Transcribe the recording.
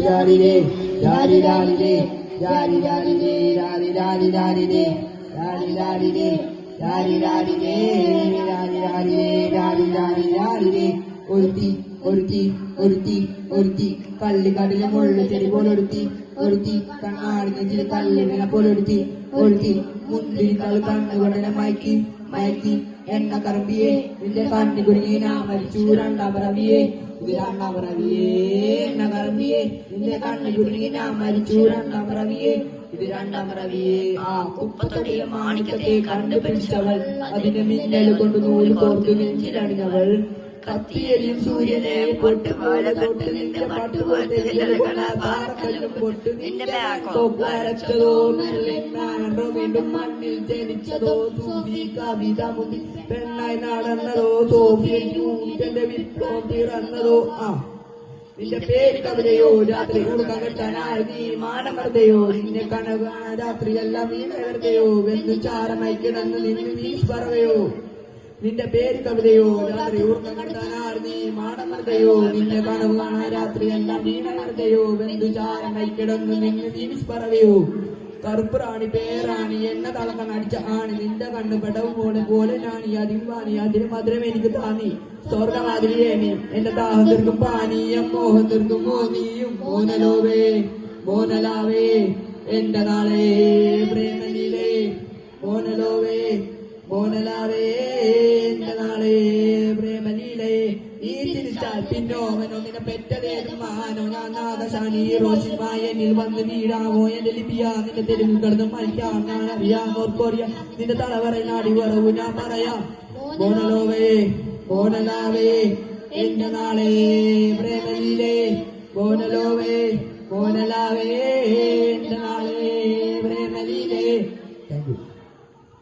രാരിരേ രാരി രാരിരേ രാരി രാരിരേ രാരി രാരി രാരിരേ രാരി രാരിരേ രാരി രാരിരേ രാരി രാരിരേ രാരി രാരി രാരിരേ ഒരുത്തി ഒരുത്തി ഒരുത്തി ഒരുത്തി കല്ലുകടലെ മുള്ള ചെടി പോലൊരുത്തി ഒരുത്തി കണ്ണാടിനെതിരെ കല്ലിനെ പോലൊരുത്തി ഒരുത്തി മുന്തിരിക്കൾ കണ്ണുകൊണ്ടനെ മയക്കി മയക്കി എണ്ണ കറമ്പിയെ നിന്റെ കണ്ണി കുടുങ്ങി ഞാൻ മരിച്ചു രണ്ടാം പിറവിയെ ഇത് രണ്ടാം പിറവിയെ എണ്ണ കറമ്പിയെ നിന്റെ കണ്ണി കുടുങ്ങി ഞാൻ മരിച്ചു രണ്ടാം പിറവിയെ ഇത് രണ്ടാം പിറവിയെ ആ കുപ്പത്തൊടിയ മാണിക്കത്തെ കണ്ടുപിടിച്ചവൾ അതിന്റെ മിന്നൽ കൊണ്ട് നൂല് കോർത്ത് നെഞ്ചിലണിഞ്ഞവൾ കത്തിയെരിയും സൂര്യനെ പൊട്ടുപോലെ തൊട്ട് നിന്റെ പട്ടുപോലത്തെ പൊട്ടു നിന്റെ വരച്ചതോ നെല്ലിനാണോ വീണ്ടും മണ്ണിൽ ജനിച്ചതോ തൂവി കവിത മുന്തി പെണ്ണായി നടന്നതോ തോപ്പിയുടെ വിപ്ലവം പിറന്നതോ ആ നിന്റെ പേര് കവിതയോ രാത്രി ഉടുക്കകട്ടാനായി നീ മാനമർദ്ദയോ നിന്നെ കനകാണ രാത്രിയെല്ലാം നീ വെറുതെയോ വെന്തു ചാരമായി കിടന്ന് നിന്ന് നീ പറവയോ നിന്റെ പേര് കവിതയോ രാത്രി ഊർക്കം കണ്ടാനാർ നീ മാടമർദ്ദയോ നിന്റെ കനവ് കാണാൻ രാത്രിയെല്ലാം വീണമർദ്ദയോ വെന്തു ചാരമായി കിടന്ന് നിന്ന് നീ പറവയോ കറുപ്പ് റാണി പേരാണി എണ്ണ തളക്കം അടിച്ച ആണി നിന്റെ കണ്ണു പെടവ് പോലെ നാണി അതിർവാണി അതിന് മധുരം എനിക്ക് താന്നി സ്വർഗമാതിരിയേ നീ എന്റെ ദാഹം തീർക്കും പാനീയം മോഹം തീർക്കും മോനിയും മോനലോവേ മോനലാവേ എന്റെ നാളെ പ്രേമനിലേ മോനലോവേ മോനലാവേ എന്റെ നാളെ പ്രേമലീലേ ഈ ചിരിച്ചാൽ പിന്നോമനോ നിന്നെ പെറ്റതേതും മഹാനോ ഞാൻ ആകാശാണി റോഷിമായ എന്നിൽ വന്ന് വീഴാമോ എന്റെ ലിപിയ നിന്റെ തെരുവ് കിടന്ന് മരിക്കാം ഞാൻ അറിയാം ഓർക്കറിയാം നിന്റെ തലവറ നാടി വറവു ഞാൻ പറയാം മോനലോവേ മോനലാവേ എന്റെ നാളെ പ്രേമലീലേ മോനലോവേ മോനലാവേ എന്റെ നാളെ പ്രേമലീലേ. Thank you.